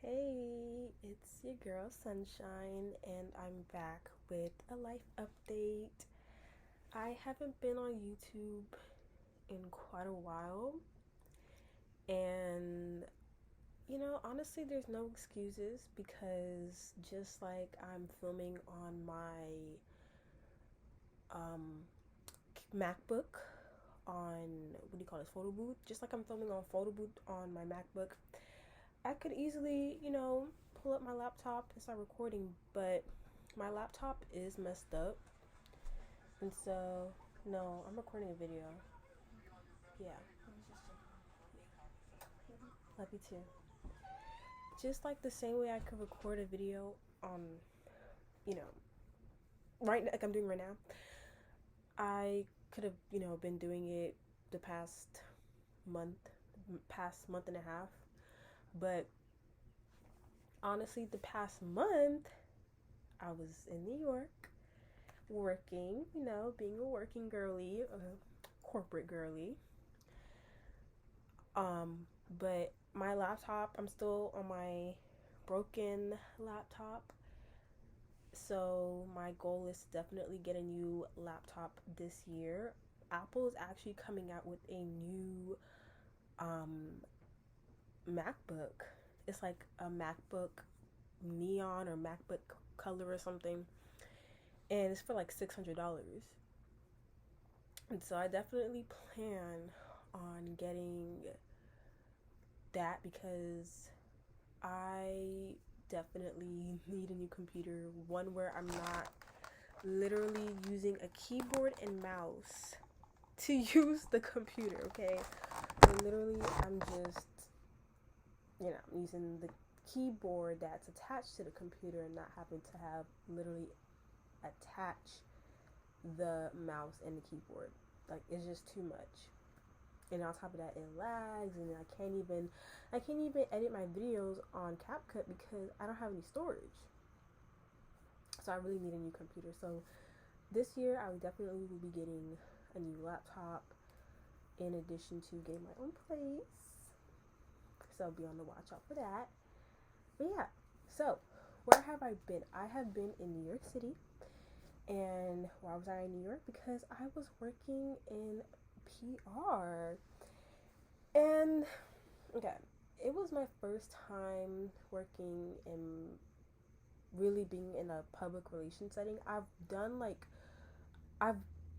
Hey, it's your girl Sunshine, and I'm back with a life update. I haven't been on YouTube in quite a while, and honestly, there's no excuses because just like I'm filming on my um, MacBook on what do you call this, photo booth, just like I'm filming on photo booth on my MacBook, I could easily, pull up my laptop and start recording, but my laptop is messed up. And so, no, I'm recording a video. Yeah, love you too. Just like the same way I could record a video on, you know, right like I'm doing right now, I could have, been doing it the month, past month and a half. But honestly, the past month, I was in New York working, being a working girly, a corporate girly. Um, but my laptop, I'm still on my broken laptop. So my goal is to definitely get a new laptop this year. Apple is actually coming out with a new um, MacBook. It's like a MacBook neon or MacBook color or something, and it's for like $600. And so I definitely plan on getting that because I definitely need a new computer, one where I'm not literally using a keyboard and mouse to use the computer, okay? I'm just, I'm using the keyboard that's attached to the computer and not having to have literally attach the mouse and the keyboard. Like, it's just too much. And on top of that, it lags, and I can't even edit my videos on CapCut because I don't have any storage. So I really need a new computer. So this year I definitely will be getting a new laptop in addition to getting my own place. So be on the watch out for that. But yeah, so where have I been? I have been in New York City. And why was I in New York? Because I was working in PR. And okay, it was my first time working in really being in a public relations setting. I've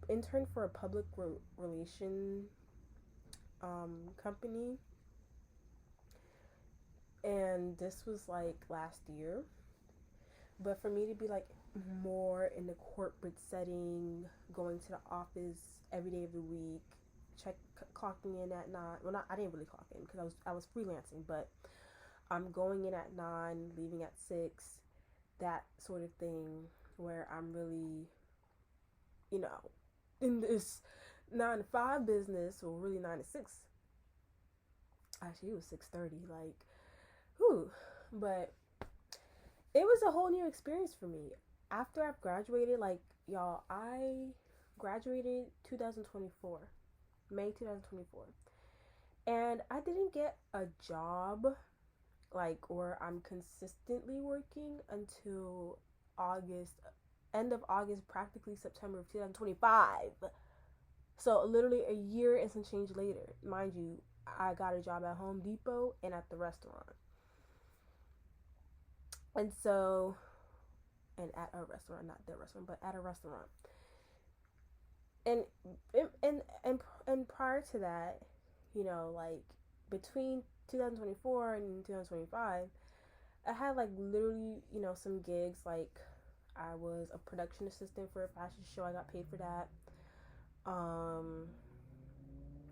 interned for a public relation company, and this was like last year. But for me to be like more in the corporate setting, going to the office every day of the week, clocking in at 9. Well, not I didn't really clock in because I was freelancing, but I'm going in at 9, leaving at 6, that sort of thing, where I'm really, you know, in this 9 to 5 business, or really 9 to 6. Actually, it was 6:30. Like, whew. But it was a whole new experience for me. After I've graduated, like, y'all, I graduated 2024, May 2024. And I didn't get a job, like, where I'm consistently working until August, end of August, practically September of 2025. So literally a year and some change later. Mind you, I got a job at Home Depot and at the restaurant. And so, and at a restaurant, not the restaurant, but at a restaurant. And and prior to that, like between 2024 and 2025, I had like literally, some gigs. Like, I was a production assistant for a fashion show. I got paid for that.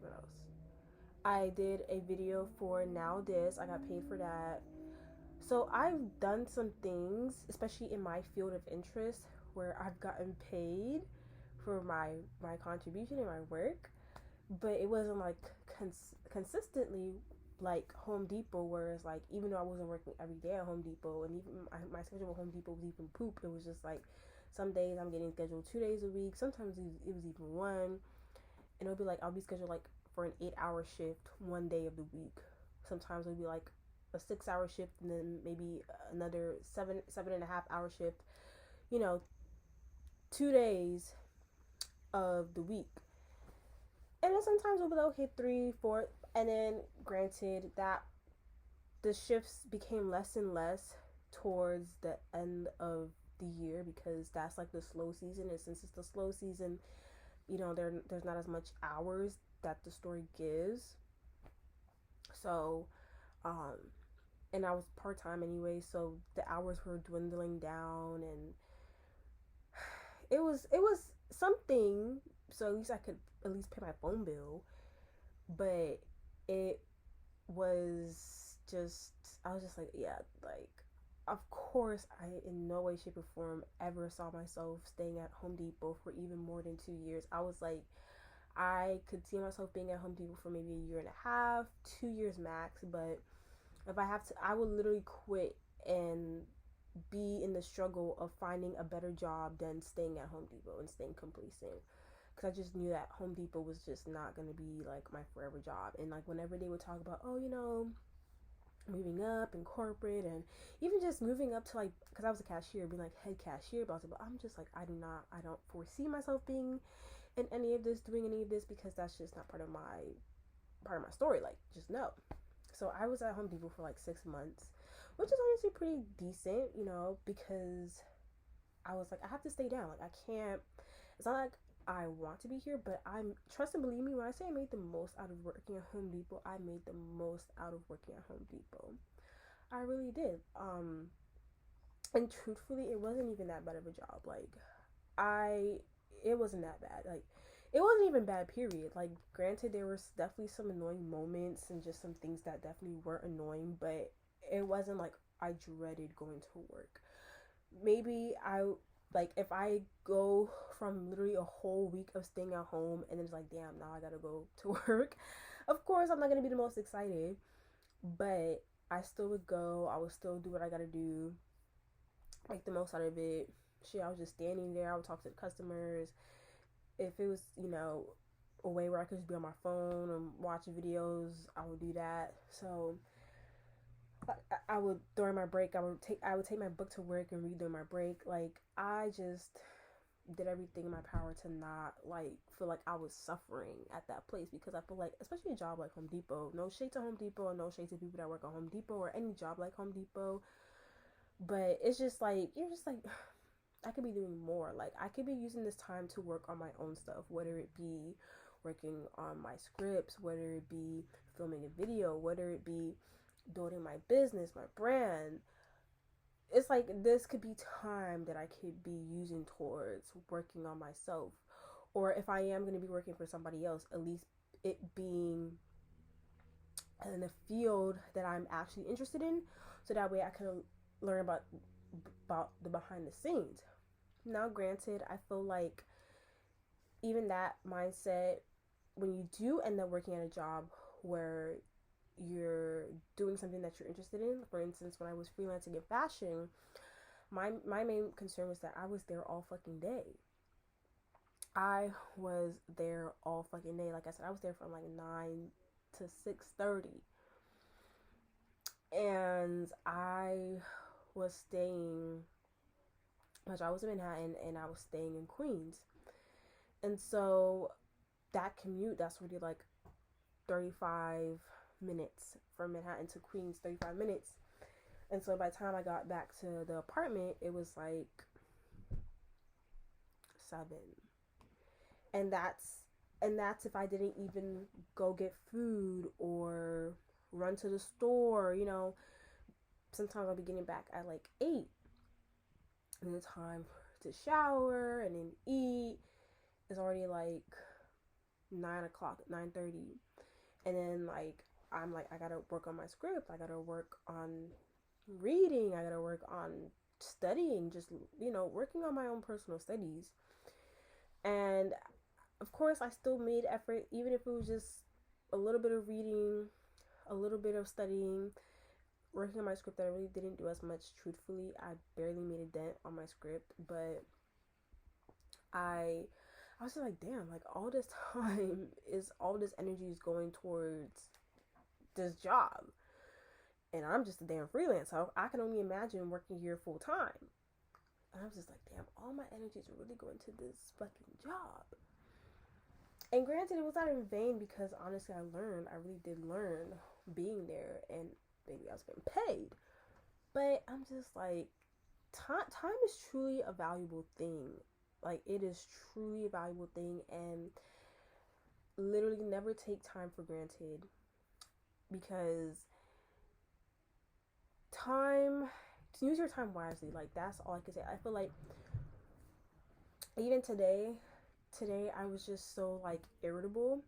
What else? I did a video for Now This. I got paid for that. So I've done some things, especially in my field of interest, where I've gotten paid for my contribution and my work, but it wasn't like consistently like Home Depot, where it's like, even though I wasn't working every day at Home Depot, and even my schedule at Home Depot was even poop. It was just like some days I'm getting scheduled 2 days a week. Sometimes it was even one, and it'll be like I'll be scheduled like for an 8-hour shift one day of the week. Sometimes it'll be like a 6 hour shift and then maybe another 7.5 hour shift, you know, 2 days of the week. And then sometimes we'll be like, okay, 3, 4. And then granted that the shifts became less and less towards the end of the year, because that's like the slow season. And since it's the slow season, there's not as much hours that the story gives. So, um, and I was part time anyway, so the hours were dwindling down, and it was something. So at least I could at least pay my phone bill, but it was just, I was just like, yeah, like, of course I in no way, shape, or form ever saw myself staying at Home Depot for even more than 2 years. I was like, I could see myself being at Home Depot for maybe a year and a half, 2 years max. But if I have to, I would literally quit and be in the struggle of finding a better job than staying at Home Depot and staying complacent. Because I just knew that Home Depot was just not going to be like my forever job. And like whenever they would talk about, oh, moving up in corporate, and even just moving up to, like, because I was a cashier, being like head cashier, but I'm just like, I don't foresee myself being in any of this, doing any of this, because that's just not part of my story. Like, just no. So I was at Home Depot for like 6 months, which is honestly pretty decent, because I was like, I have to stay down. Like, I can't. It's not like I want to be here, but I'm, trust and believe me when I say I made the most out of working at Home Depot. I made the most out of working at Home Depot. I really did. And truthfully, it wasn't even that bad of a job. Like, I, it wasn't that bad. Like, it wasn't even bad, period. Like, granted, there was definitely some annoying moments and just some things that definitely were annoying, but it wasn't like I dreaded going to work. Maybe like, if I go from literally a whole week of staying at home and then it's like, damn, now I gotta go to work. Of course, I'm not gonna be the most excited, but I still would go. I would still do what I gotta do, make the most out of it. Shit, I was just standing there. I would talk to the customers. If it was, a way where I could just be on my phone and watch videos, I would do that. So I would, during my break, I would take my book to work and read during my break. Like, I just did everything in my power to not like feel like I was suffering at that place, because I feel like, especially a job like Home Depot, no shade to Home Depot and no shade to people that work at Home Depot or any job like Home Depot, but it's just like, you're just like, I could be doing more. Like, I could be using this time to work on my own stuff, whether it be working on my scripts, whether it be filming a video, whether it be building my business, my brand. It's like, this could be time that I could be using towards working on myself. Or if I am going to be working for somebody else, at least it being in a field that I'm actually interested in, so that way I can learn about the behind the scenes. Now, granted, I feel like even that mindset, when you do end up working at a job where you're doing something that you're interested in, for instance, when I was freelancing in fashion, my main concern was that I was there all fucking day. I was there all fucking day. Like I said, I was there from like 9 to 6:30, and I was staying. I was in Manhattan, and I was staying in Queens, and so that commute, that's really like 35 minutes from Manhattan to Queens, 35 minutes. And so by the time I got back to the apartment, it was like 7. And that's if I didn't even go get food or run to the store, Sometimes I'll be getting back at like 8. And the time to shower and then eat is already like 9 o'clock, 9:30. And then like, I'm like, I gotta work on my script, I gotta work on reading, I gotta work on studying, just, working on my own personal studies. And of course, I still made effort, even if it was just a little bit of reading, a little bit of studying, working on my script. That I really didn't do as much, truthfully. I barely made a dent on my script, but I was just like, damn, like, all this time all this energy is going towards this job. And I'm just a damn freelancer. I can only imagine working here full time. And I was just like, damn, all my energies are really going to this fucking job. And granted, it was not in vain because honestly, I really did learn being there, and maybe I was getting paid. But I'm just like, time is truly a valuable thing. Like, it is truly a valuable thing, and literally never take time for granted, because time, to use your time wisely, like, that's all I can say. I feel like even today I was just so like irritable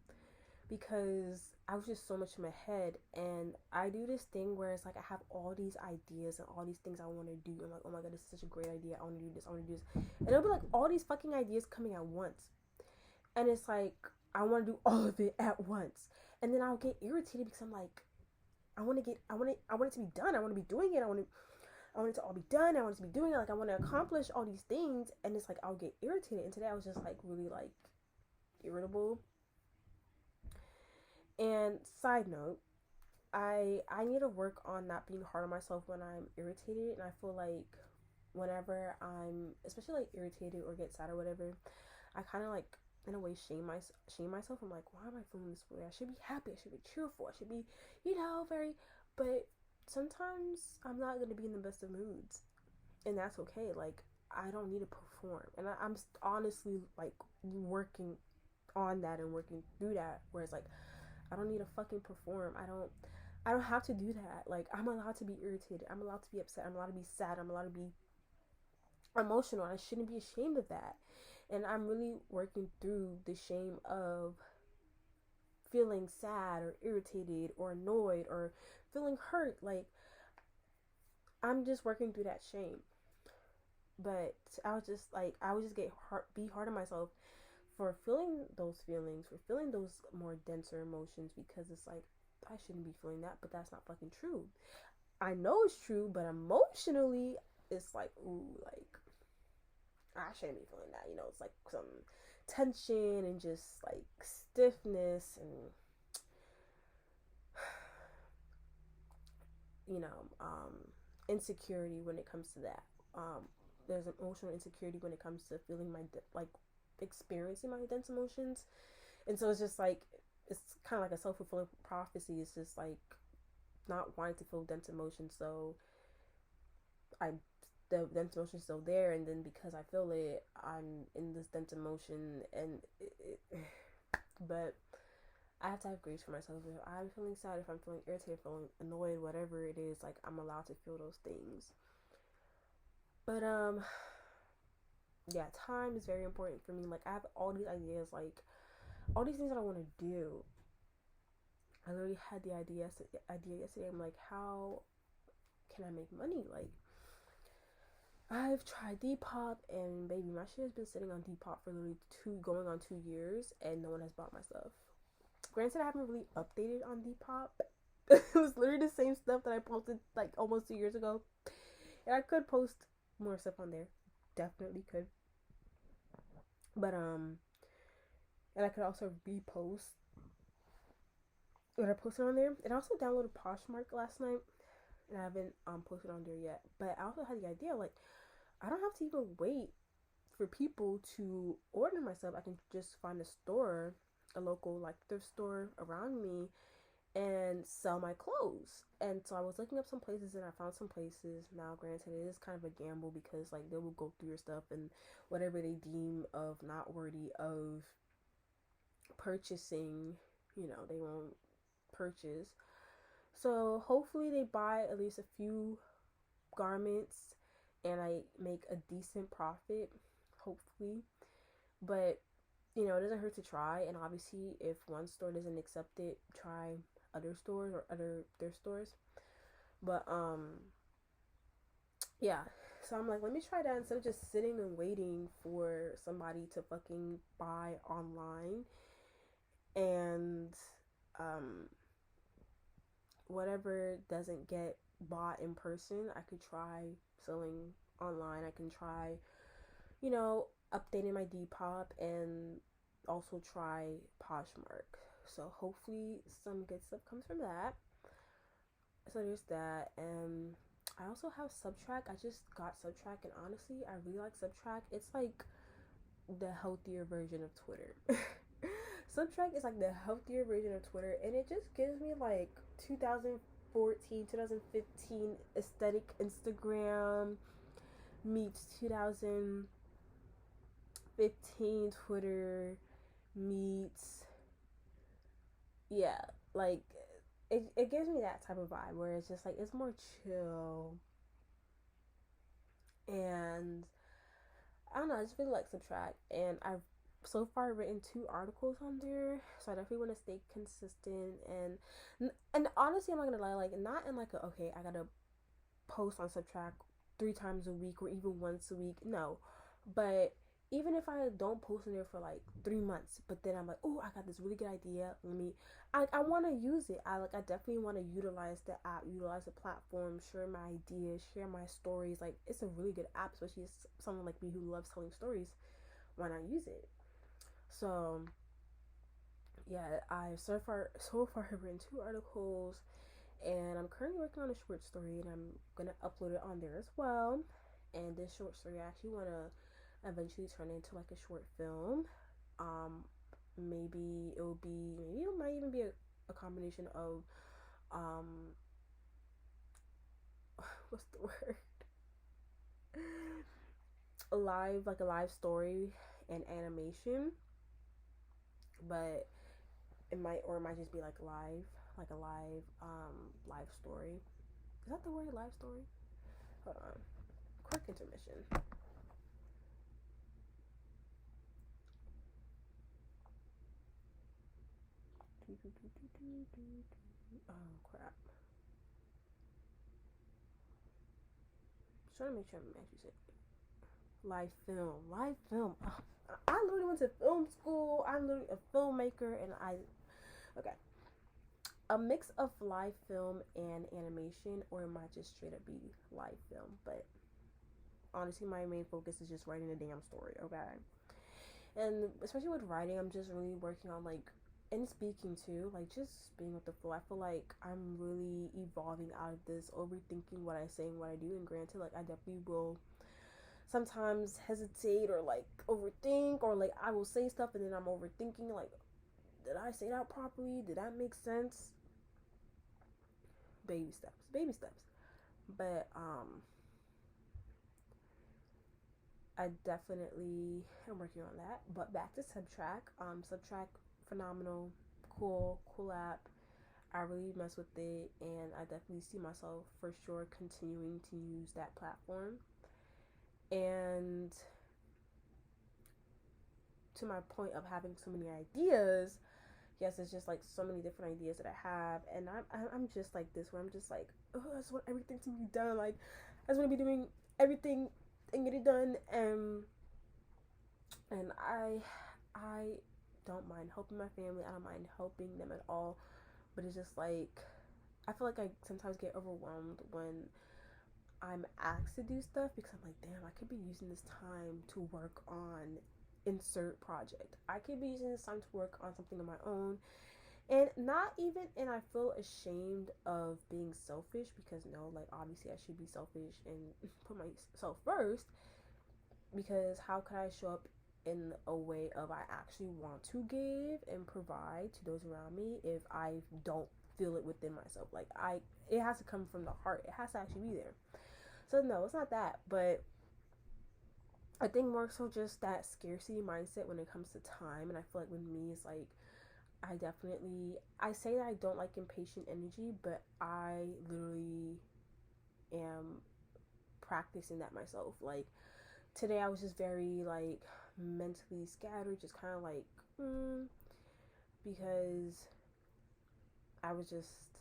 because I was just so much in my head, and I do this thing where it's like I have all these ideas and all these things I want to do. I'm like, oh my god, this is such a great idea. I want to do this. I want to do this, and it'll be like all these fucking ideas coming at once, and it's like I want to do all of it at once, and then I'll get irritated because I'm like, I want it to be done. I want to be doing it. I want it to all be done. I want it to be doing it. Like, I want to accomplish all these things, and it's like I'll get irritated. And today I was just like really like irritable. And side note, I need to work on not being hard on myself when I'm irritated, and I feel like whenever I'm especially like irritated or get sad or whatever, I kind of like in a way shame myself. I'm like, why am I feeling this way? I should be happy. I should be cheerful. I should be, very. But sometimes I'm not gonna be in the best of moods, and that's okay. Like, I don't need to perform, and I'm honestly like working on that and working through that. Whereas like I don't need to fucking perform. I don't have to do that. Like, I'm allowed to be irritated. I'm allowed to be upset. I'm allowed to be sad. I'm allowed to be emotional. I shouldn't be ashamed of that. And I'm really working through the shame of feeling sad or irritated or annoyed or feeling hurt. Like, I'm just working through that shame. But I would just be hard on myself for feeling those feelings, for feeling those more denser emotions, because it's like, I shouldn't be feeling that, but that's not fucking true. I know it's true, but emotionally, it's like, ooh, like, I shouldn't be feeling that. It's like some tension and just like stiffness and, you know, insecurity when it comes to that. There's an emotional insecurity when it comes to feeling like experiencing my dense emotions. And so it's just like, it's kind of like a self-fulfilling prophecy. It's just like not wanting to feel dense emotions, so I the dense emotion is still there, and then because I feel it, I'm in this dense emotion, and but I have to have grace for myself. If I'm feeling sad, if I'm feeling irritated, feeling annoyed, whatever it is, like, I'm allowed to feel those things. But yeah, time is very important for me. Like, I have all these ideas, like all these things that I want to do. I literally had the idea yesterday. I'm like, how can I make money? Like, I've tried Depop, and baby, my shit has been sitting on Depop for literally going on 2 years, and no one has bought my stuff. Granted, I haven't really updated on Depop. It was literally the same stuff that I posted like almost 2 years ago, and I could post more stuff on there. Definitely could. But and I could also repost what I posted on there. And I also downloaded Poshmark last night, and I haven't posted on there yet. But I also had the idea, like, I don't have to even wait for people to order my stuff. I can just find a store, a local like thrift store around me, and sell my clothes. And so I was looking up some places, and I found some places. Now, granted, it is kind of a gamble because like they will go through your stuff, and whatever they deem of not worthy of purchasing, they won't purchase. So hopefully they buy at least a few garments, and I make a decent profit, hopefully. But it doesn't hurt to try. And obviously, if one store doesn't accept it, try other stores or other thrift stores. But yeah. So I'm like, let me try that instead of just sitting and waiting for somebody to fucking buy online. And whatever doesn't get bought in person, I could try selling online. I can try, updating my Depop, and also try Poshmark. So hopefully some good stuff comes from that. So there's that, and I also have Subtrack. I just got Subtrack, and honestly, I really like Subtrack. It's like the healthier version of Twitter. Subtrack is like the healthier version of Twitter, and it just gives me like 2014, 2015 aesthetic Instagram meets 2015 Twitter meets, yeah, like it gives me that type of vibe where it's just like it's more chill, and I don't know, I just really like Subtract, and I've so far written 2 articles on there, so I definitely want to stay consistent, and honestly, I'm not gonna lie, like not in like a okay, I gotta post on Subtract 3 times a week or even once a week, no, but even if I don't post in there for like 3 months, but then I'm like, oh, I got this really good idea. I want to use it. I definitely want to utilize the app, utilize the platform, share my ideas, share my stories. Like it's a really good app, especially as someone like me who loves telling stories. Why not use it? So yeah, I so far have written 2 articles, and I'm currently working on a short story, and I'm gonna upload it on there as well. And this short story, I actually wanna eventually turn into like a short film. Um, maybe it might even be a combination of um, what's the word? A live story and animation, but it might just be like a live story. Is that the word, live story? Hold on, quick intermission. Oh crap! Just trying to make sure I'm actually saying live film. Live film. Oh, I literally went to film school. I'm literally a filmmaker, and okay, a mix of live film and animation, or it might just straight up be live film. But honestly, my main focus is just writing a damn story. Okay, and especially with writing, I'm just really working on like and speaking too, like just being with the flow. I feel like I'm really evolving out of this overthinking what I say and what I do. And granted, like I definitely will sometimes hesitate or like overthink, or like I will say stuff and then I'm overthinking like, did I say that properly? Did that make sense? Baby steps, baby steps. But I definitely am working on that. But back to Subtract. Subtract, phenomenal, cool app. I really mess with it, and I definitely see myself for sure continuing to use that platform. And to my point of having so many ideas, yes, it's just like so many different ideas that I have, and I'm just like this, where I'm just like, oh, I just want everything to be done. Like, I just want to be doing everything and get it done, and I don't mind helping my family. I don't mind helping them at all, but it's just like I feel like I sometimes get overwhelmed when I'm asked to do stuff, because I'm like, damn, I could be using this time to work on insert project. I could be using this time to work on something of my own, and not even, and I feel ashamed of being selfish, because no, like obviously I should be selfish and put myself first, because how could I show up in a way of I actually want to give and provide to those around me if I don't feel it within myself? Like it has to come from the heart. It has to actually be there. So no, it's not that, but I think more so just that scarcity mindset when it comes to time. And I feel like with me, it's like I say that I don't like impatient energy, but I literally am practicing that myself. Like today, I was just very like mentally scattered, just kind of like, because I was just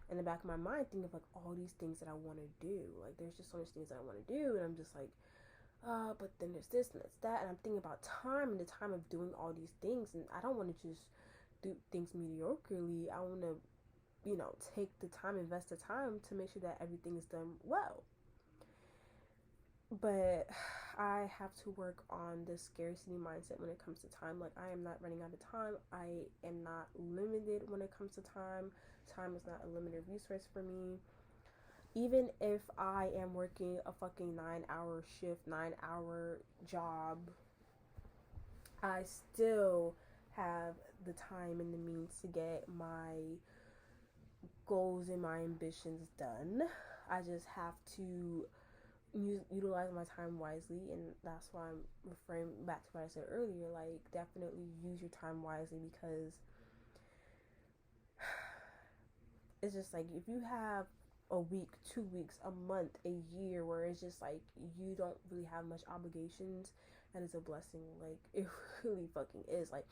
in the back of my mind thinking of like all these things that I want to do. Like there's just so much things that I want to do, and I'm just like, but then there's this and there's that, and I'm thinking about time and the time of doing all these things, and I don't want to just do things mediocrely. I want to, take the time, invest the time to make sure that everything is done well. But I have to work on this scarcity mindset when it comes to time. Like I am not running out of time. I am not limited when it comes to time. Time is not a limited resource for me. even if I am working a fucking 9-hour shift, 9-hour job, I still have the time and the means to get my goals and my ambitions done. I just have to utilize my time wisely, and that's why I'm referring back to what I said earlier. Like, definitely use your time wisely, because it's just like, if you have a week, 2 weeks, a month, a year where it's just like you don't really have much obligations, that is a blessing. Like, it really fucking is. Like,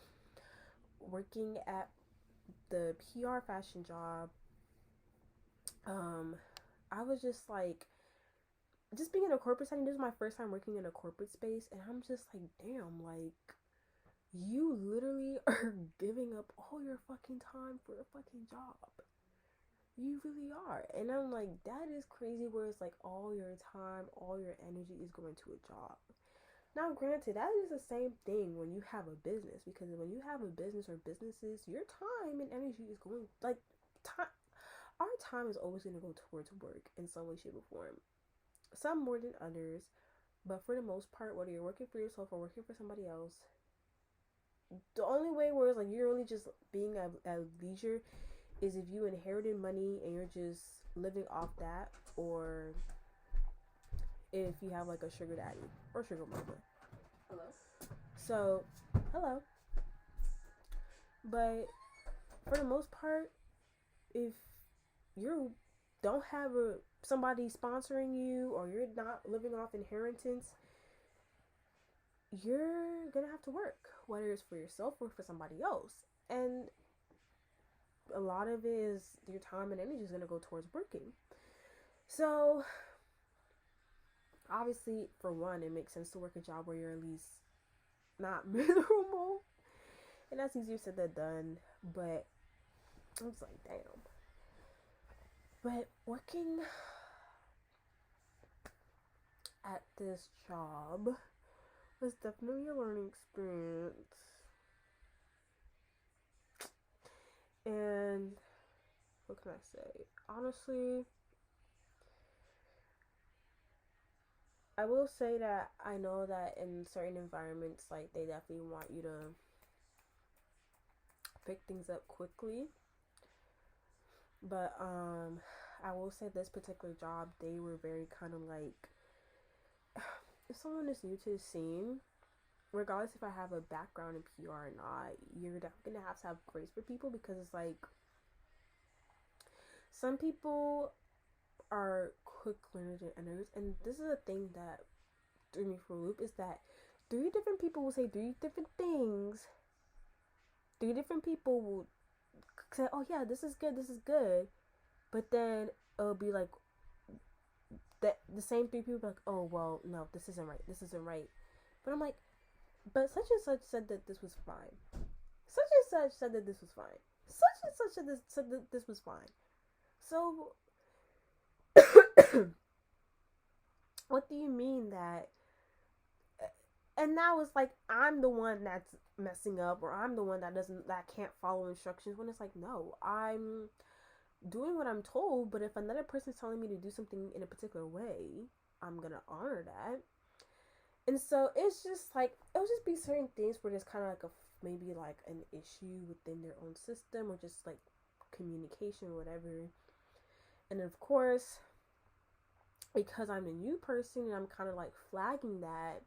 working at the PR fashion job, I was just like, just being in a corporate setting, this is my first time working in a corporate space, and I'm just like, damn, like, you literally are giving up all your fucking time for a fucking job. You really are. And I'm like, that is crazy, where it's like all your time, all your energy is going to a job. Now, granted, that is the same thing when you have a business, because when you have a business or businesses, your time and energy is going, like, time, our time is always going to go towards work in some way, shape, or form. Some more than others, but for the most part, whether you're working for yourself or working for somebody else, the only way where it's like you're really just being at leisure is if you inherited money and you're just living off that, or if you have like a sugar daddy or sugar mama. Hello. So, hello. But for the most part, if you don't have somebody sponsoring you, or you're not living off inheritance, you're gonna have to work, whether it's for yourself or for somebody else. And a lot of it is your time and energy is gonna go towards working. So obviously, for one, it makes sense to work a job where you're at least not miserable, and that's easier said than done. But I'm just like, damn. But working at this job was definitely a learning experience. And what can I say? Honestly, I will say that I know that in certain environments, like, they definitely want you to pick things up quickly. But I will say this particular job, they were very kind of like, if someone is new to the scene, regardless if I have a background in PR or not, you're definitely gonna have to have grace for people, because it's like, some people are quick learners and earners, and this is a thing that threw me for a loop, is that 3 different people will say 3 different things. 3 different people will say, oh yeah, this is good, but then it'll be like that the same 3 people be like, oh well, no, this isn't right. But I'm like, but such and such said that this was fine. Such and such said that this was fine. Such and such said that this was fine. So what do you mean that? And now it's like I'm the one that's messing up, or I'm the one that can't follow instructions, when it's like, no, I'm doing what I'm told, but if another person's telling me to do something in a particular way, I'm gonna honor that. And so it's just like, it'll just be certain things where there's kind of like maybe like an issue within their own system, or just like communication or whatever. And of course, because I'm a new person and I'm kind of like flagging that,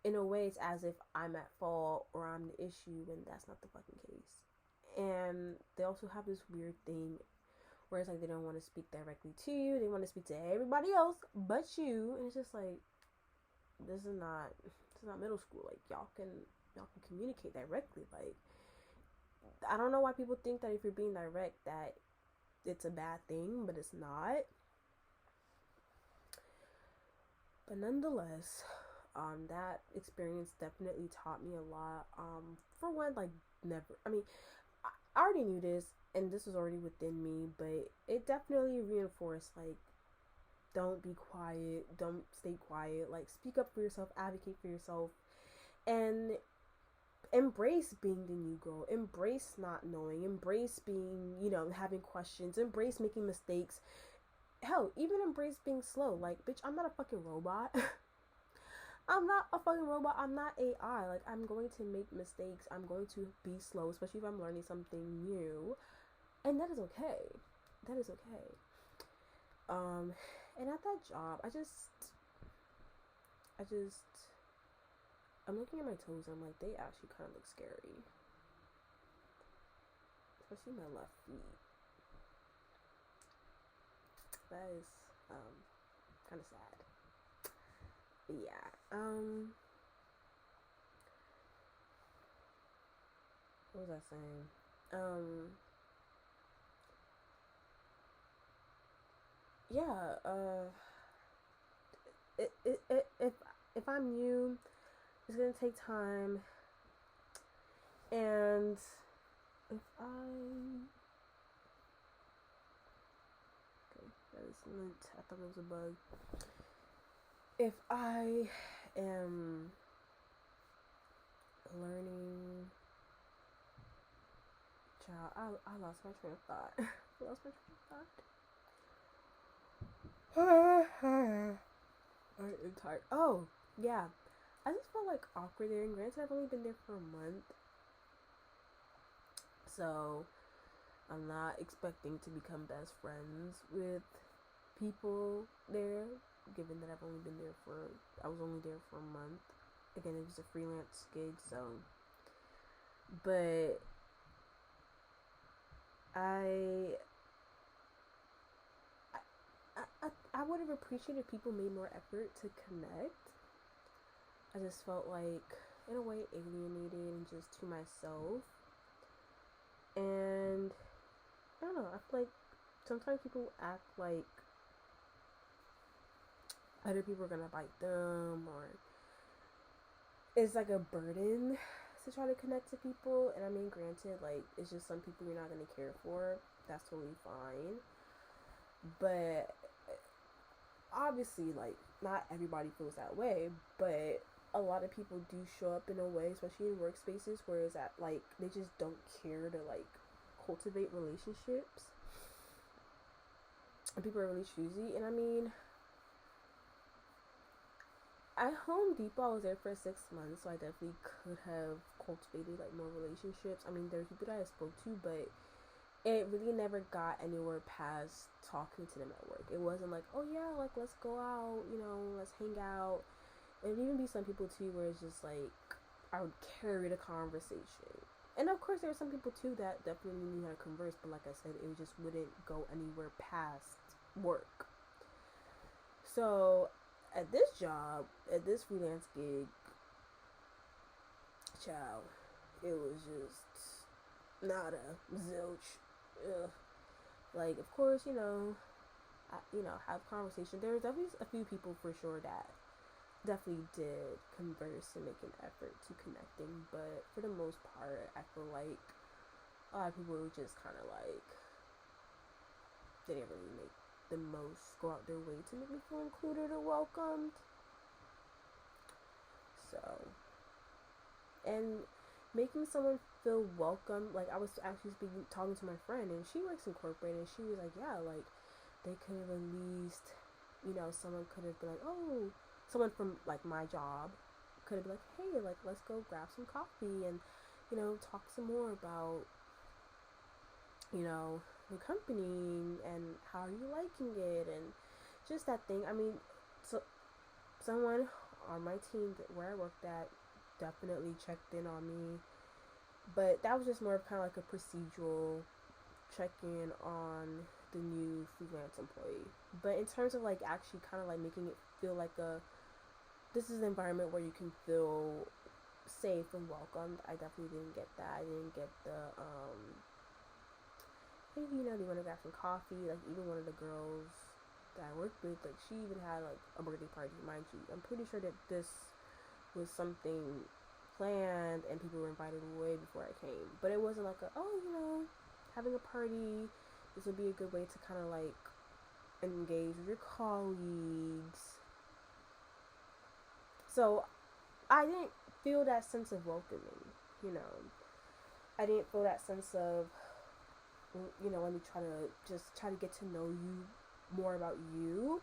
in a way it's as if I'm at fault or I'm the issue, when that's not the fucking case. And they also have this weird thing where it's like they don't want to speak directly to you, they want to speak to everybody else but you, and it's just like, this is not middle school. Like, y'all can communicate directly. Like, I don't know why people think that if you're being direct that it's a bad thing, but it's not. But nonetheless, that experience definitely taught me a lot. For one, like, never, I mean, I already knew this, and this was already within me, but it definitely reinforced, like, don't be quiet, don't stay quiet, like, speak up for yourself, advocate for yourself, and embrace being the new girl, embrace not knowing, embrace being, having questions, embrace making mistakes, hell, even embrace being slow. Like, bitch, I'm not a fucking robot. I'm not a fucking robot. I'm not AI. Like, I'm going to make mistakes. I'm going to be slow, especially if I'm learning something new. And that is okay. That is okay. And at that job, I'm looking at my toes and I'm like, they actually kind of look scary. Especially my left feet. That is, kind of sad. But yeah, what was I saying? Yeah, if I'm new, it's gonna take time, and if okay, that is lint. I thought it was a bug. If I am learning, child, I lost my train of thought. I lost my train of thought. I'm tired. Oh, yeah. I just felt like awkward there. And granted, I've only been there for a month. So, I'm not expecting to become best friends with people there, given that I was only there for a month. Again, it was a freelance gig, so. But, I I would have appreciated if people made more effort to connect. I just felt like, in a way, alienated and just to myself. And I don't know, I feel like sometimes people act like other people are gonna bite them, or it's like a burden to try to connect to people. And I mean, granted, like, it's just some people you're not gonna care for. That's totally fine. But obviously, like, not everybody feels that way, but a lot of people do show up in a way, especially in workspaces, where it's at, like, they just don't care to, like, cultivate relationships. And people are really choosy. And I mean, at Home Depot, I was there for 6 months, so I definitely could have cultivated, like, more relationships. I mean, there's people that I spoke to, but it really never got anywhere past talking to them at work. It wasn't like, oh yeah, like, let's go out, let's hang out. It would even be some people too where it's just like, I would carry the conversation. And of course, there are some people too that definitely knew how to converse, but like I said, it just wouldn't go anywhere past work. So, at this job, at this freelance gig, child, it was just nada, zilch. Ugh. Like, of course, have conversation. There were definitely a few people for sure that definitely did converse and make an effort to connecting, but for the most part, I feel like a lot of people were just kind of like, they didn't really make the most, go out their way to make me feel included or welcomed. So, and making someone feel welcome, like, I was actually talking to my friend, and she works in corporate, and she was like, yeah, like, they could have at least, someone could have been like, oh, someone from, like, my job could have been like, hey, like, let's go grab some coffee and, talk some more about, the company and how are you liking it, and just that thing. I mean, so someone on my team where I worked at definitely checked in on me, but that was just more of kind of like a procedural check in on the new freelance employee. But in terms of, like, actually kind of like making it feel like this is an environment where you can feel safe and welcomed, I definitely didn't get that. I didn't get the hey, do you want to grab some coffee? Like, even one of the girls that I worked with, like, she even had, like, a birthday party, mind you. I'm pretty sure that this was something planned and people were invited way before I came. But it wasn't like having a party. This would be a good way to kind of, like, engage with your colleagues. So I didn't feel that sense of welcoming, I didn't feel that sense of, let me try to get to know you more about you,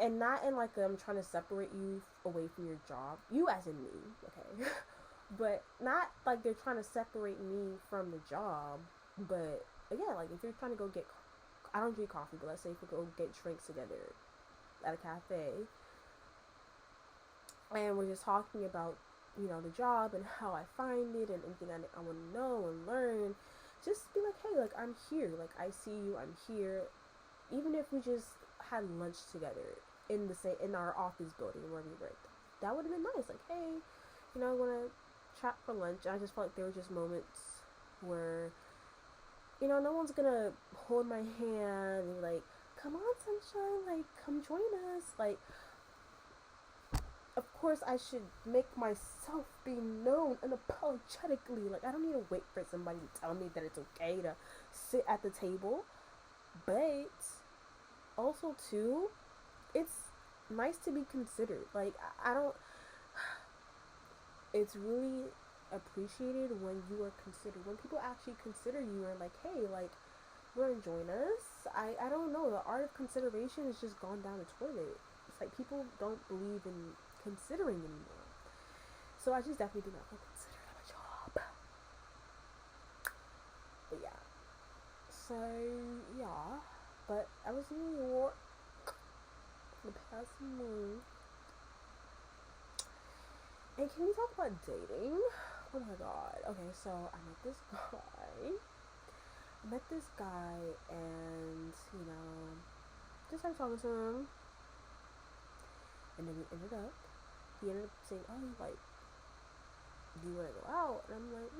and not in like I'm trying to separate you away from your job. You as in me, okay? But not like they're trying to separate me from the job. But again, like if you're trying to go get, I don't drink coffee, but let's say if we go get drinks together at a cafe, and we're just talking about, you know, the job and how I find it and anything I want to know and learn. Just be like, hey, like I'm here, like I see you, I'm here. Even if we just had lunch together in the same in our office building where we worked, that would have been nice. Like, hey, you know, I want to chat for lunch. I just felt like there were just moments where, you know, no one's gonna hold my hand and be like, come on, sunshine, like come join us. Like, of course I should make myself be known unapologetically. Like, I don't need to wait for somebody to tell me that it's okay to sit at the table. But also too, it's nice to be considered. Like, I don't, it's really appreciated when you are considered, when people actually consider you and like, hey, like, you want to join us? I don't know, the art of consideration has just gone down the toilet. It's like people don't believe in considering anymore. So I just definitely do not feel considered at my job. But yeah. So yeah. But I was in New York for the past month. And can we talk about dating? Oh my god. Okay, so I met this guy and, you know, just started talking to him. And then he ended up saying, oh, like, do you want to go out? And I'm like,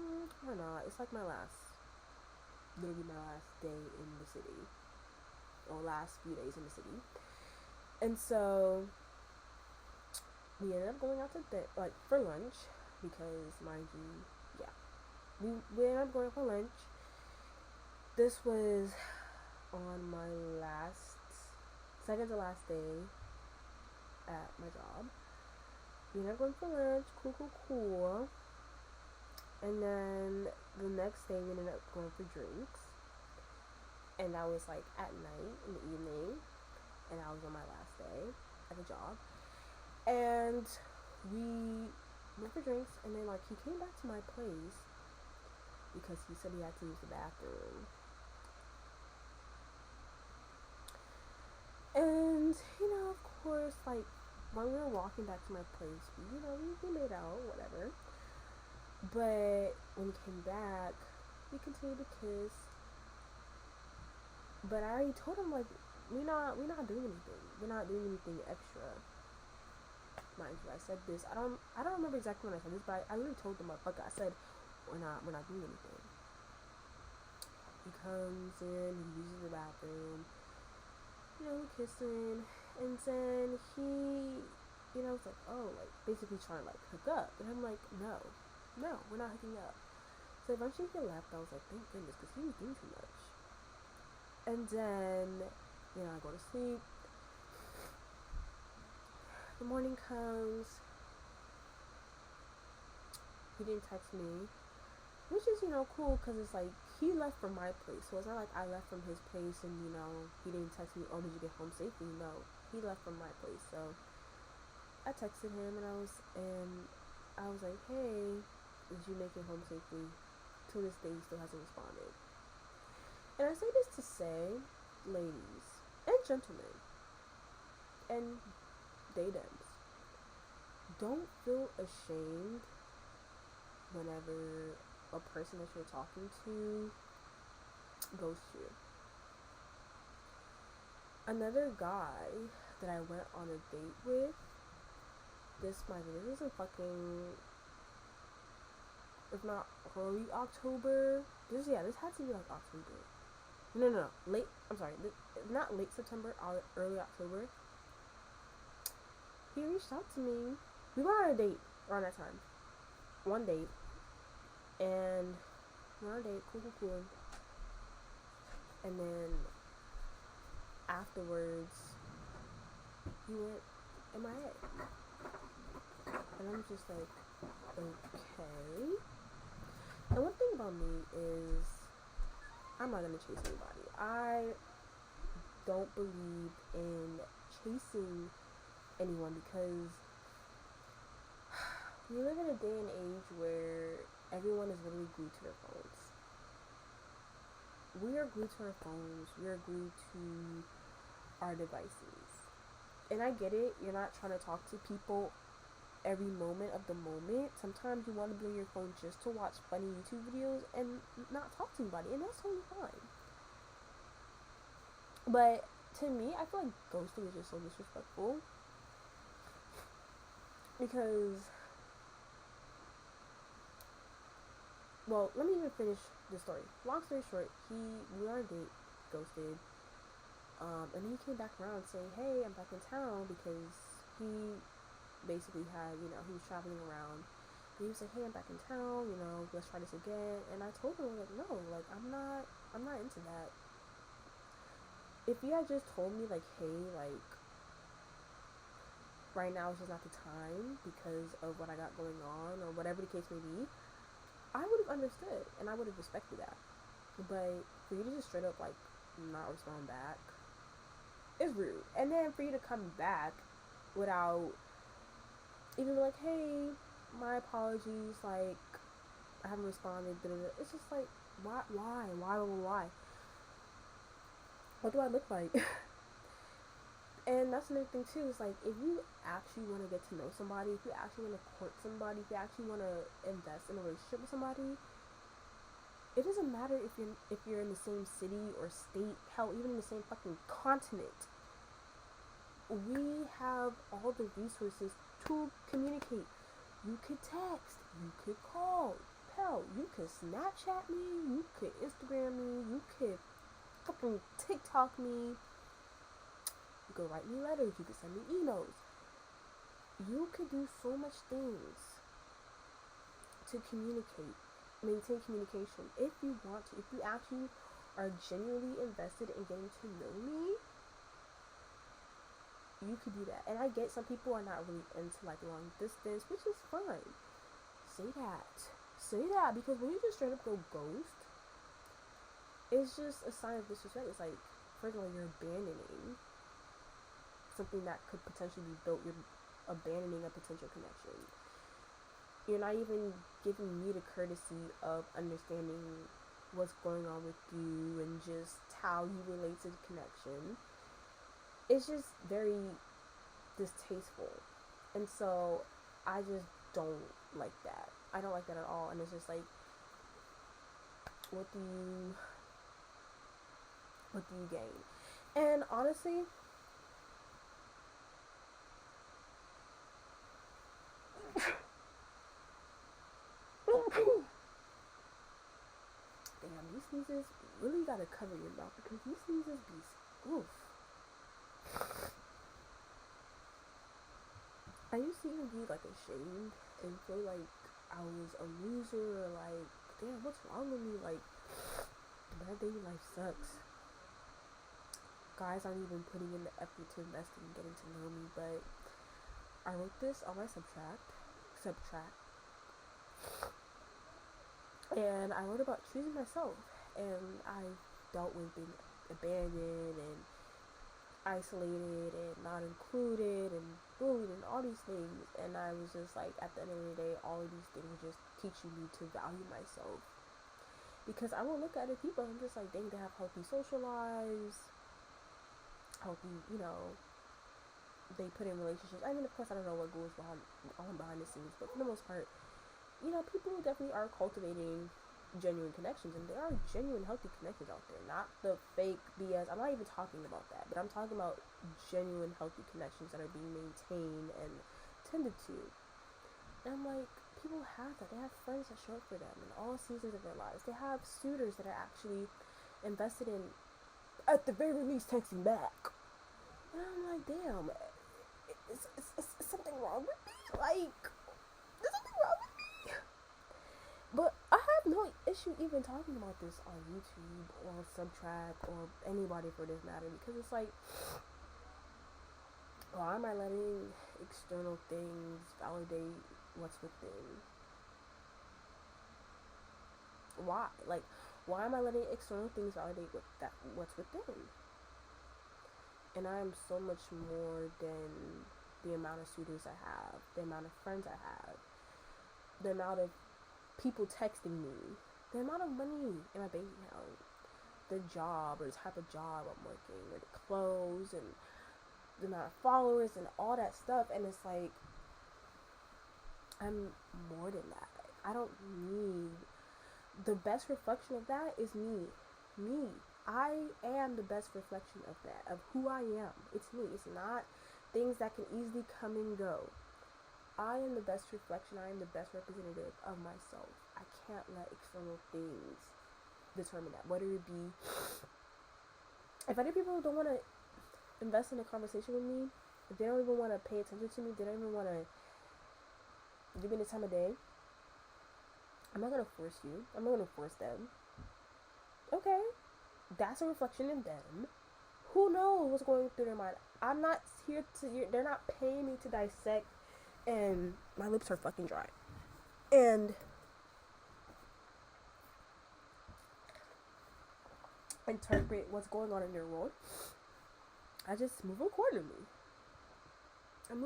why not? It's like literally my last day in the city. Or last few days in the city. And so we ended up going out to like for lunch, because mind you, yeah, we ended up going for lunch. This was on my second to last day at my job. We ended up going for lunch, cool. And then the next day we ended up going for drinks, and that was like at night in the evening, and I was on my last day at the job. And we went for drinks, and then like he came back to my place because he said he had to use the bathroom. And, you know, of course, like when we were walking back to my place, we made out, whatever. But when he came back, we continued to kiss. But I already told him, like, we're not doing anything. We're not doing anything extra. Mind you, I said this. I don't remember exactly when I said this, but I literally told the motherfucker. I said, we're not doing anything. He comes in, he uses the bathroom, you know, kissing, and then he, you know, it's like, oh, like basically trying to like hook up, and I'm like, no, we're not hooking up. So eventually he left. I was like, thank goodness, because he was doing too much. And then, you know, I go to sleep. The morning comes. He didn't text me, which is, you know, cool, because it's like he left from my place, so it's not like I left from his place and, you know, he didn't text me, oh, did you get home safely? No, he left from my place. So I texted him, and I was like, hey, did you make it home safely? To this day he still hasn't responded. And I say this to say, ladies and gentlemen and datems, don't feel ashamed whenever a person that you're talking to ghosts you. Another guy that I went on a date with, this was in fucking, if not early October. This had to be like October. No, late. I'm sorry, not late September, early October. He reached out to me. We went on a date around that time. One date. And we're on a date, cool. And then afterwards, he went MIA. And I'm just like, okay. And one thing about me is, I'm not gonna chase anybody. I don't believe in chasing anyone, because we live in a day and age where everyone is literally glued to their phones. We are glued to our phones. We are glued to our devices. And I get it. You're not trying to talk to people every moment of the moment. Sometimes you want to bring your phone just to watch funny YouTube videos and not talk to anybody, and that's totally fine. But to me, I feel like ghosting is just so disrespectful, because, well, let me even finish the story. Long story short, we were on a date, ghosted, and then he came back around saying, "Hey, I'm back in town," because he basically had, he was traveling around. And he was like, "Hey, I'm back in town, let's try this again." And I told him, like, no, like, I'm not into that. If you had just told me, like, hey, like, right now is just not the time because of what I got going on, or whatever the case may be, I would have understood and I would have respected that. But for you to just straight up, like, not respond back is rude. And then for you to come back without even be like, "Hey, my apologies, like, I haven't responded," it's just like, why? What do I look like? And that's another thing too, is like, if you actually want to get to know somebody, if you actually want to court somebody, if you actually want to invest in a relationship with somebody, it doesn't matter if you're in the same city or state, hell, even in the same fucking continent. We have all the resources to communicate. You could text, you could call, hell, you could Snapchat me, you could Instagram me, you could fucking TikTok me. You could write me letters, you could send me emails. You could do so much things to communicate, maintain communication. If you want to, if you actually are genuinely invested in getting to know me, you could do that. And I get some people are not really into, like, long distance, which is fine. Say that, because when you just straight up go ghost, it's just a sign of disrespect. It's like, first of all, you're abandoning something that could potentially be built. You're abandoning a potential connection. You're not even giving me the courtesy of understanding what's going on with you and just how you relate to the connection. It's just very distasteful. And so I just don't like that. I don't like that at all. And it's just like, what do you gain? And honestly, damn, these sneezes really gotta cover your mouth, because these sneezes be, oof. I used to even be, like, ashamed and feel like I was a loser, or like, damn, what's wrong with me? Like, my dating life sucks. Guys aren't even putting in the effort to invest in getting to know me. But I wrote this on my subtract, and I wrote about choosing myself, and I dealt with being abandoned and isolated and not included and bullied and all these things. And I was just like, at the end of the day, all of these things just teaching me to value myself, because I will look at other people and I'm just like, dang, they have healthy social lives, healthy, they put in relationships. I mean, of course, I don't know what goes on behind the scenes, but for the most part, people definitely are cultivating genuine connections, and there are genuine healthy connections out there, not the fake BS. I'm not even talking about that, but I'm talking about genuine healthy connections that are being maintained and tended to. And I'm like, people have that. They have friends that show up for them in all seasons of their lives. They have suitors that are actually invested in, at the very least, texting back. And I'm like, damn, is something wrong with me? Like, there's something wrong with me? But I have no issue even talking about this on YouTube or Subtract or anybody for this matter, because it's like, why am I letting external things validate what's within? Why? Like, why am I letting external things validate what's within? And I am so much more than the amount of suitors I have, the amount of friends I have, the amount of people texting me, the amount of money in my bank account, the job or the type of job I'm working, or the clothes and the amount of followers and all that stuff. And it's like, I'm more than that. I don't need, the best reflection of that is me. Me. I am the best reflection of that, of who I am. It's me. It's not things that can easily come and go. I am the best reflection. I am the best representative of myself. I can't let external things determine that. Whether it be, if other people don't want to invest in a conversation with me, if they don't even want to pay attention to me, they don't even want to give me the time of day, I'm not going to force you. I'm not going to force them. Okay. That's a reflection of them. Who knows what's going through their mind? I'm not here to, they're not paying me to dissect, and my lips are fucking dry. And interpret what's going on in their world. I just move accordingly. And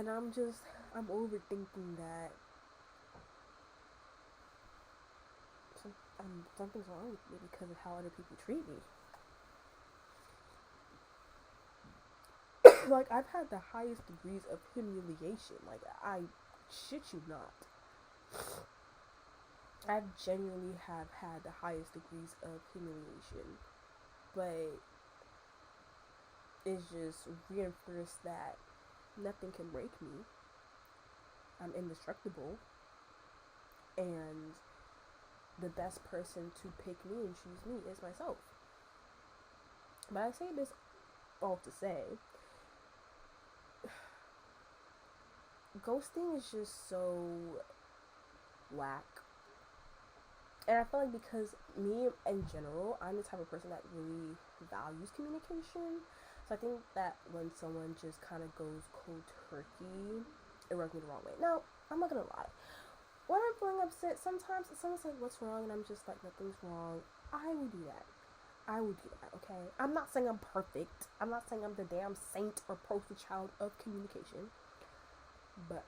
I'm overthinking that something's wrong with me because of how other people treat me. Like, I've had the highest degrees of humiliation. Like, I shit you not. I genuinely have had the highest degrees of humiliation. But it's just reinforced that nothing can break me. I'm indestructible. And the best person to pick me and choose me is myself. But I say this all to say, ghosting is just so whack. And I feel like because me in general, I'm the type of person that really values communication. So I think that when someone just kind of goes cold turkey, it rubs me the wrong way. Now, I'm not gonna lie. When I'm feeling upset, sometimes someone's like, what's wrong? And I'm just like, nothing's wrong. I will do that. Okay? I'm not saying I'm perfect. I'm not saying I'm the damn saint or poster child of communication. But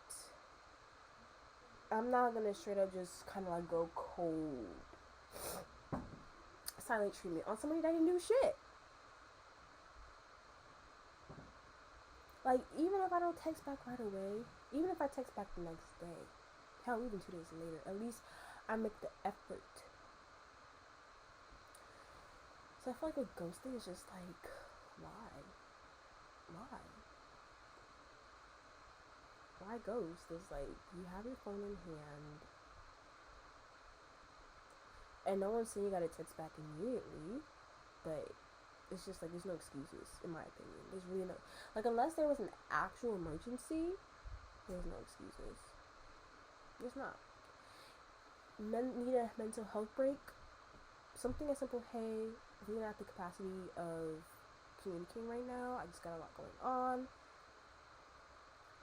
I'm not gonna straight up just kind of like go cold silent treatment on somebody that didn't do shit. Like, even if I don't text back right away, even if I text back the next day, hell, even 2 days later, at least I make the effort. So I feel like with ghosting is just like, why? Why ghost? It's like, you have your phone in hand, and no one's saying you gotta text back immediately, but it's just like, there's no excuses, in my opinion. There's really no, like, unless there was an actual emergency, there's no excuses. There's not. Men need a mental health break. Something as simple, hey, we're not at the capacity of communicating right now. I just got a lot going on.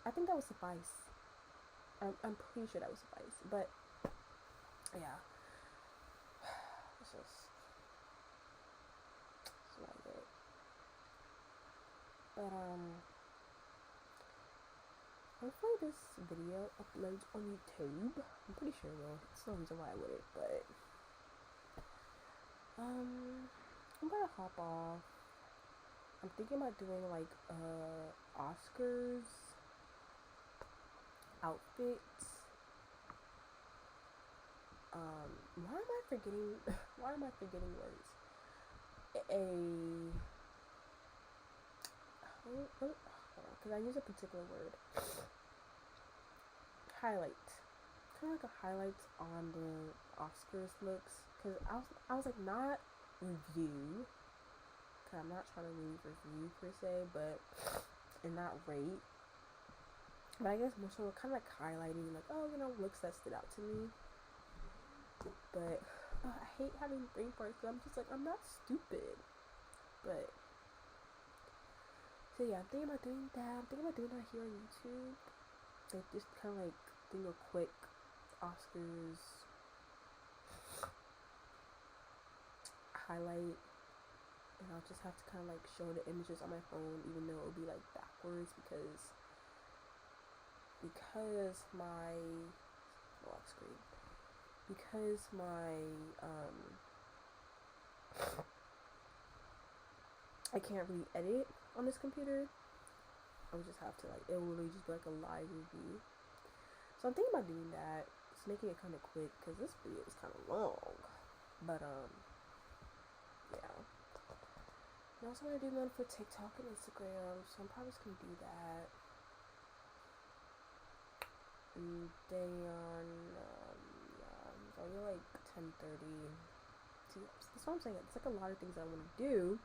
I think that would suffice. I'm pretty sure that would suffice. But yeah, it's not good. But hopefully this video uploads on YouTube. I'm pretty sure it will. It's no reason why I wouldn't, but I'm gonna hop off. I'm thinking about doing like Oscars outfits. Why am I forgetting words? Because I use a particular word. Highlight. Kind of like a highlight on the Oscars looks. Because I was like, not review. Because I'm not trying to really review per se, but, and not rate. But I guess more so kind of like highlighting, like, oh, you know, looks that stood out to me. But I hate having brain farts, because I'm just like, I'm not stupid. But so yeah, I'm thinking about doing that. I'm thinking about doing that here on YouTube. Like, just kind of like doing a quick Oscars highlight and I'll just have to kind of like show the images on my phone, even though it'll be like backwards because my lock screen because my I can't really edit on this computer. I would just have to like, it will literally just be like a live review. So I'm thinking about doing that. Just making it kind of quick because this video is kind of long. But yeah. I also want to do one for TikTok and Instagram, so I'm probably just gonna do that. And then yeah, it's already like 10:30. See, that's what I'm saying. It's like a lot of things I want to do.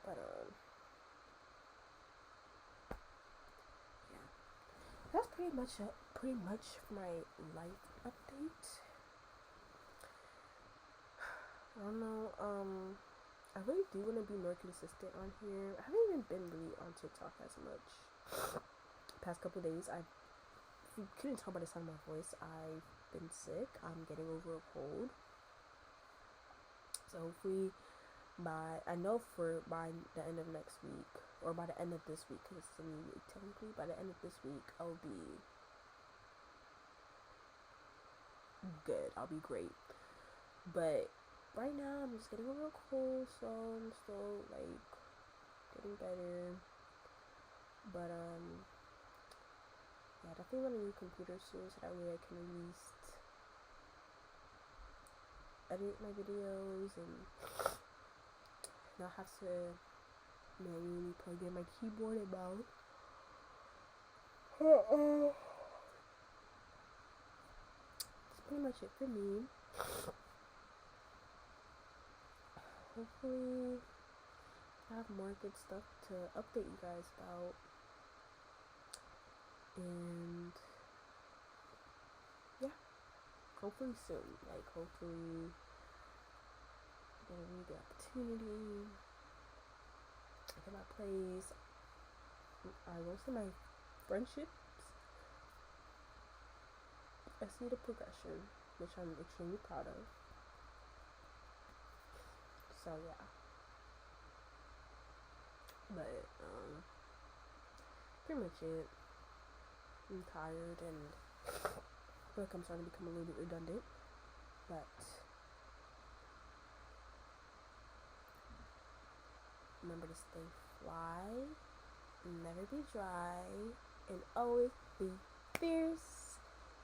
But yeah, that's pretty much my life update. I don't know. I really do want to be more consistent on here. I haven't even been really on TikTok as much. Past couple days, if you couldn't tell by the sound of my voice, I've been sick. I'm getting over a cold. So hopefully by the end of next week, or by the end of this week, because it's a new week technically, by the end of this week, I'll be good. I'll be great. But right now, I'm just getting over a cold, so I'm still like getting better. But yeah, definitely want a new computer soon, so that way I can at least edit my videos and not have to manually plug in my keyboard and mouse. That's pretty much it for me. Hopefully I have more good stuff to update you guys about. And yeah, hopefully soon. Like hopefully I'm gonna need the opportunity. I get my place. I will see my friendships. I see the progression, which I'm extremely proud of. So yeah. But pretty much it. I'm tired and I feel like I'm starting to become a little bit redundant. But remember to stay fly, never be dry, and always be fierce.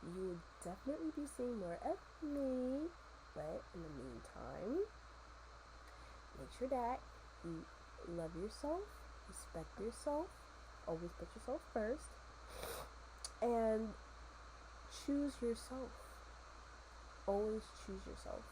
You will definitely be seeing more of me. But in the meantime, make sure that you love yourself, respect yourself, always put yourself first, and choose yourself. Always choose yourself.